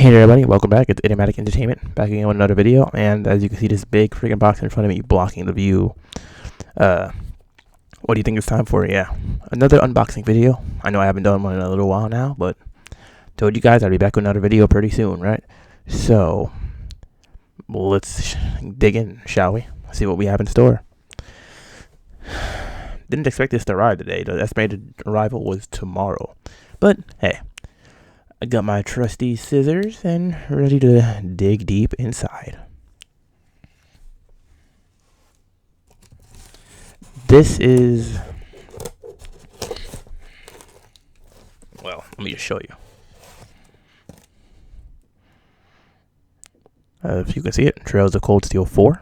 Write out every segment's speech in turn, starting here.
Hey there everybody, welcome back. It's Enigmatic Entertainment, back again with another video, and as you can see this big freaking box in front of me blocking the view. What do you think it's time for? Yeah, another unboxing video. I know I haven't done one in a little while now, but told you guys I'd be back with another video pretty soon, right? So, let's dig in, shall we? See what we have in store. Didn't expect this to arrive today. The estimated arrival was tomorrow, but hey. I got my trusty scissors and ready to dig deep inside. This is, well, let me just show you. If you can see it, Trails of Cold Steel 4.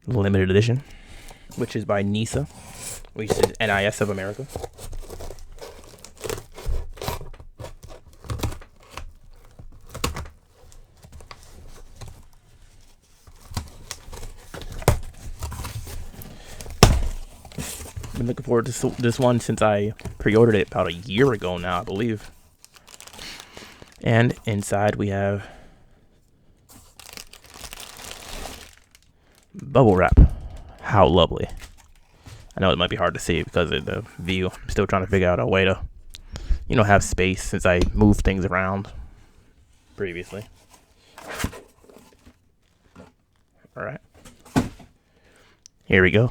Limited edition, which is by NISA, which is NIS of America. Been looking forward to this one since I pre-ordered it about a year ago now, I believe. And inside we have bubble wrap. How lovely. I know it might be hard to see because of the view. I'm still trying to figure out a way to, have space since I moved things around previously. All right. Here we go.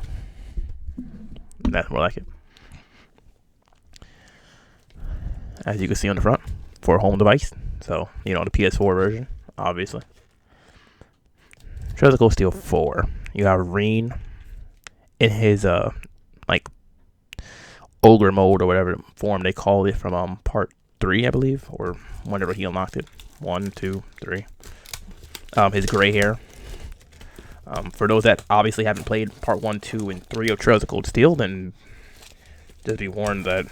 That's more like it. As you can see on the front, for a home device. So, the PS4 version, obviously. Trails of Cold Steel 4. You have Reen in his, ogre mode or whatever form they call it from part 3, I believe. Or whenever he unlocked it. 1, 2, 3. His gray hair. For those that obviously haven't played part 1, 2, and 3 of Trails of Cold Steel, then just be warned that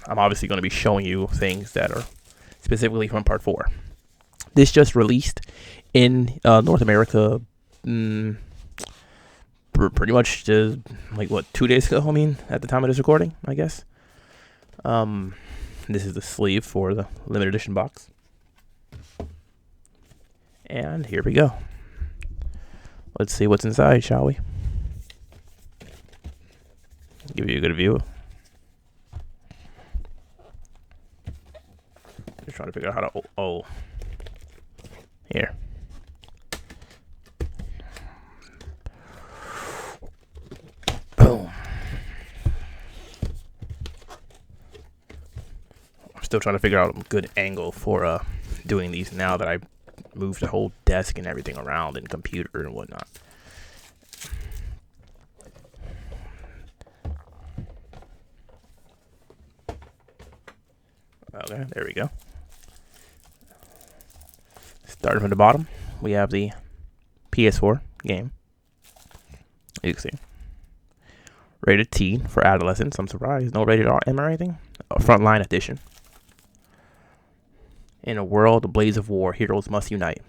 I'm obviously going to be showing you things that are specifically from part 4. This just released in North America pretty much just, 2 days ago, at the time of this recording, I guess. This is the sleeve for the limited edition box. And here we go. Let's see what's inside, shall we? Give you a good view. Just trying to figure out how to. Here. Boom. I'm still trying to figure out a good angle for doing these now that I moved the whole desk and everything around and computer and whatnot. Okay, there we go. Starting from the bottom, we have the PS4 game. You can see. Rated T for adolescents. I'm surprised. No rated RM or anything. Frontline edition. In a world, a blaze of war, heroes must unite.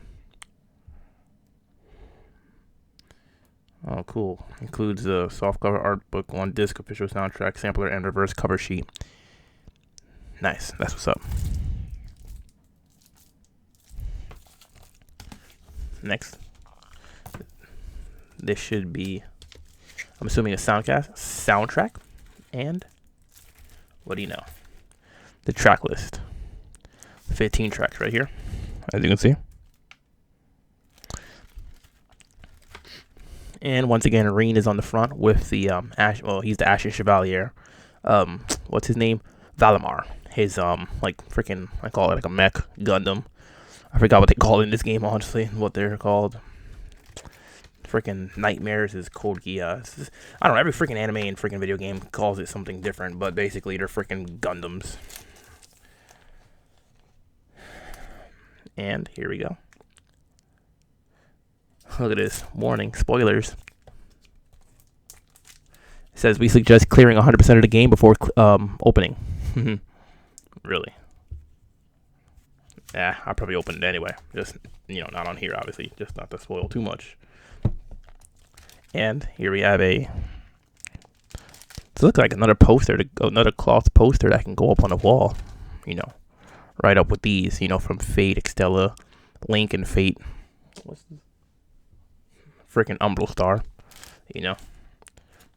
Oh, cool. Includes the softcover art book, 1 disc, official soundtrack, sampler, and reverse cover sheet. Nice. That's what's up. Next. This should be, I'm assuming, a soundtrack. And, what do you know? The track list. 15 tracks right here, as you can see. And once again, Reen is on the front with the he's the Ashen Chevalier. What's his name? Valimar. His freaking, I call it like a mech Gundam. I forgot what they call it in this game, honestly. What they're called. Freaking Nightmares is Code Geass. I don't know, every freaking anime and freaking video game calls it something different, but basically they're freaking Gundams. And here we go. Look at this. Warning. Spoilers. It says we suggest clearing 100% of the game before opening. Really? Yeah, I'll probably open it anyway. Just, not on here, obviously. Just not to spoil too much. And here we have it looks like another poster, another cloth poster that can go up on the wall. right up with these, you know, from Fate, Extella, Link, and Fate. What's this? Freaking Umbral Star, you know.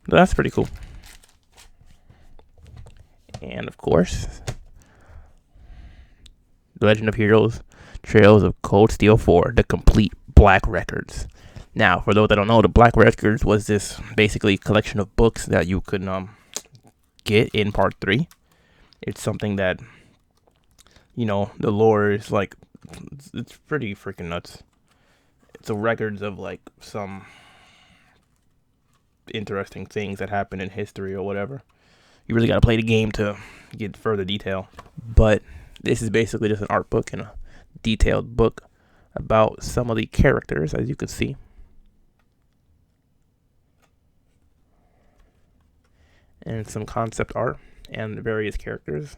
But that's pretty cool. And of course, The Legend of Heroes, Trails of Cold Steel 4, the complete Black Records. Now, for those that don't know, the Black Records was this basically collection of books that you could get in Part 3. It's something that, you know, the lore is like, it's pretty freaking nuts. It's the records of like some interesting things that happened in history or whatever. You really got to play the game to get further detail. But this is basically just an art book and a detailed book about some of the characters, as you can see. And some concept art and the various characters,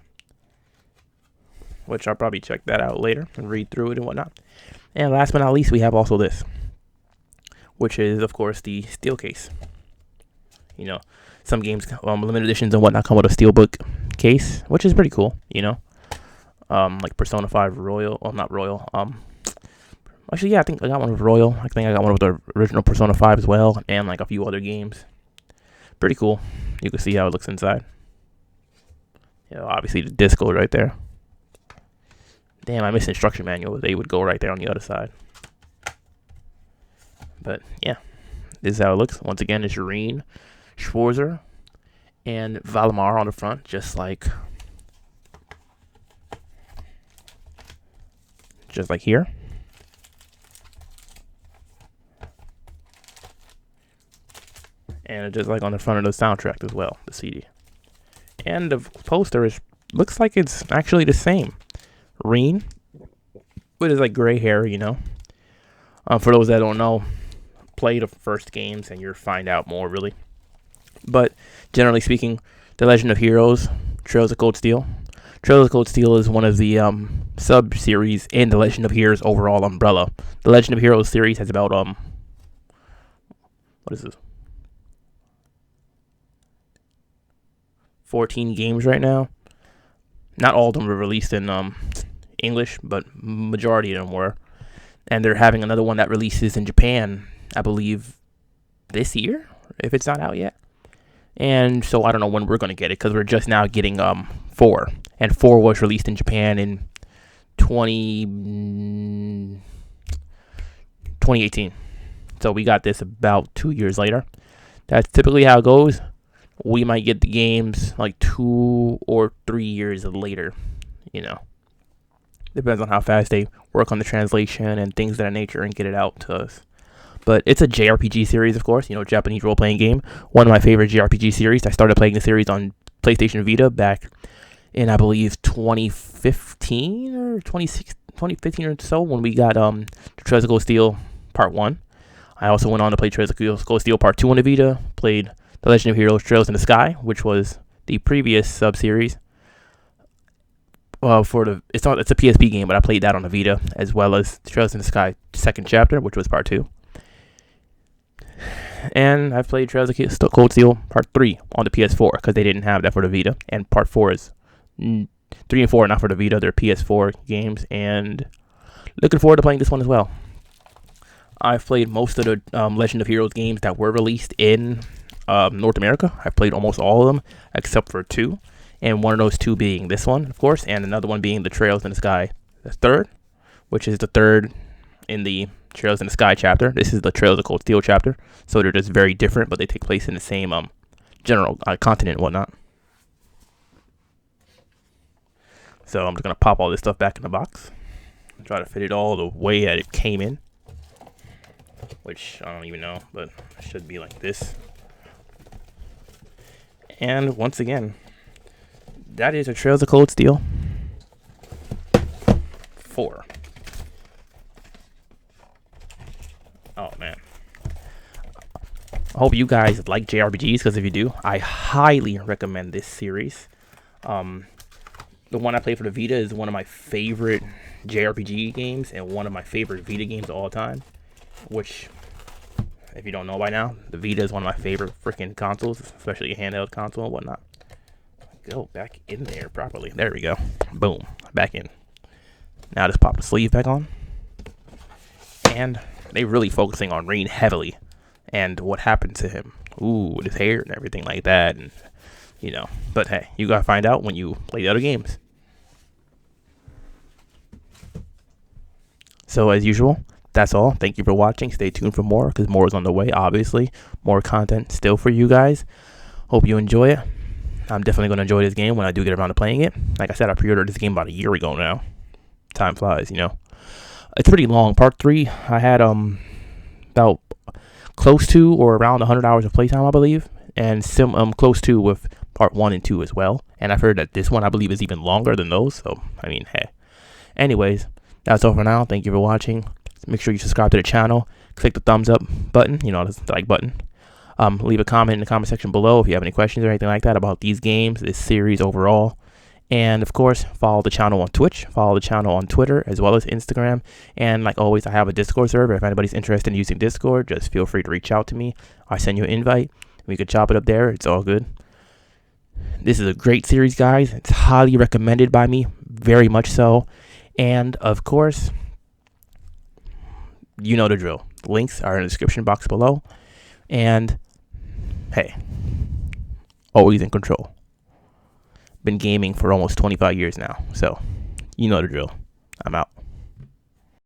which I'll probably check that out later and read through it and whatnot. And last but not least, we have also this, which is, of course, the steel case. You know, some games, limited editions and whatnot, come with a steelbook case, which is pretty cool, you know. Like Persona 5 Royal, well, not Royal. Actually, yeah, I think I got one with Royal. I think I got one with the original Persona 5 as well, and like a few other games. Pretty cool. You can see how it looks inside. You know, obviously the disc goes right there. Damn, I missed instruction manual. They would go right there on the other side. But yeah, this is how it looks. Once again, it's Shireen, Schwarzer, and Valimar on the front, just like here. And just like on the front of the soundtrack as well, the CD. And the poster looks like it's actually the same. Reen, with his like gray hair, you know. For those that don't know, play the first games and you'll find out more, really. But generally speaking, The Legend of Heroes, Trails of Cold Steel. Trails of Cold Steel is one of the sub-series in the Legend of Heroes overall umbrella. The Legend of Heroes series has about what is this? 14 games right now. Not all of them were released in English, but majority of them were. And they're having another one that releases in Japan, I believe, this year, if it's not out yet. And so I don't know when we're going to get it, because we're just now getting 4. And 4 was released in Japan in 2018. So we got this about 2 years later. That's typically how it goes. We might get the games like 2 or 3 years later, you know. Depends on how fast they work on the translation and things of that nature and get it out to us. But it's a JRPG series, of course, you know, Japanese role-playing game. One of my favorite JRPG series. I started playing the series on PlayStation Vita back in, I believe, 2015 or 2015 or so, when we got Trails of Cold Steel Part 1. I also went on to play Trails of Cold Steel Part 2 on the Vita, played The Legend of Heroes Trails in the Sky, which was the previous sub-series. It's a PSP game, but I played that on the Vita, as well as Trails in the Sky second chapter, which was Part 2. And I've played Trails of Cold Steel Part 3 on the PS4, because they didn't have that for the Vita. And Part 4 is 3 and 4 are not for the Vita, they're PS4 games, and looking forward to playing this one as well. I've played most of the Legend of Heroes games that were released in North America. I've played almost all of them, except for 2. And one of those 2 being this one, of course, and another one being the Trails in the Sky, the third, which is the third in the Trails in the Sky chapter. This is the Trails of Cold Steel chapter, so they're just very different, but they take place in the same general continent and whatnot. So I'm just going to pop all this stuff back in the box and try to fit it all the way that it came in, which I don't even know, but it should be like this. And once again, that is a Trails of Cold Steel 4. Oh, man. I hope you guys like JRPGs, because if you do, I highly recommend this series. The one I play for the Vita is one of my favorite JRPG games and one of my favorite Vita games of all time, which, if you don't know by now, the Vita is one of my favorite freaking consoles, especially a handheld console and whatnot. Go back in there properly. There we go. Boom. Back in. Now just pop the sleeve back on. And they really focusing on Rain heavily and what happened to him. Ooh, with his hair and everything like that. And, you know, but hey, you gotta find out when you play the other games. So as usual, that's all. Thank you for watching. Stay tuned for more, because more is on the way, obviously. More content still for you guys. Hope you enjoy it. I'm definitely going to enjoy this game when I do get around to playing it. Like I said, I pre-ordered this game about a year ago now. Time flies, you know. It's pretty long. Part 3, I had about close to or around 100 hours of playtime, I believe. And close to with part 1 and 2 as well. And I've heard that this one, I believe, is even longer than those. So, I mean, hey. Anyways, that's all for now. Thank you for watching. Make sure you subscribe to the channel. Click the thumbs up button, you know, the like button. Leave a comment in the comment section below if you have any questions or anything like that about these games, this series overall. And, of course, follow the channel on Twitch. Follow the channel on Twitter as well as Instagram. And, like always, I have a Discord server. If anybody's interested in using Discord, just feel free to reach out to me. I'll send you an invite. We could chop it up there. It's all good. This is a great series, guys. It's highly recommended by me. Very much so. And, of course, you know the drill. The links are in the description box below. And, hey, always in control. Been gaming for almost 25 years now. So, you know the drill. I'm out.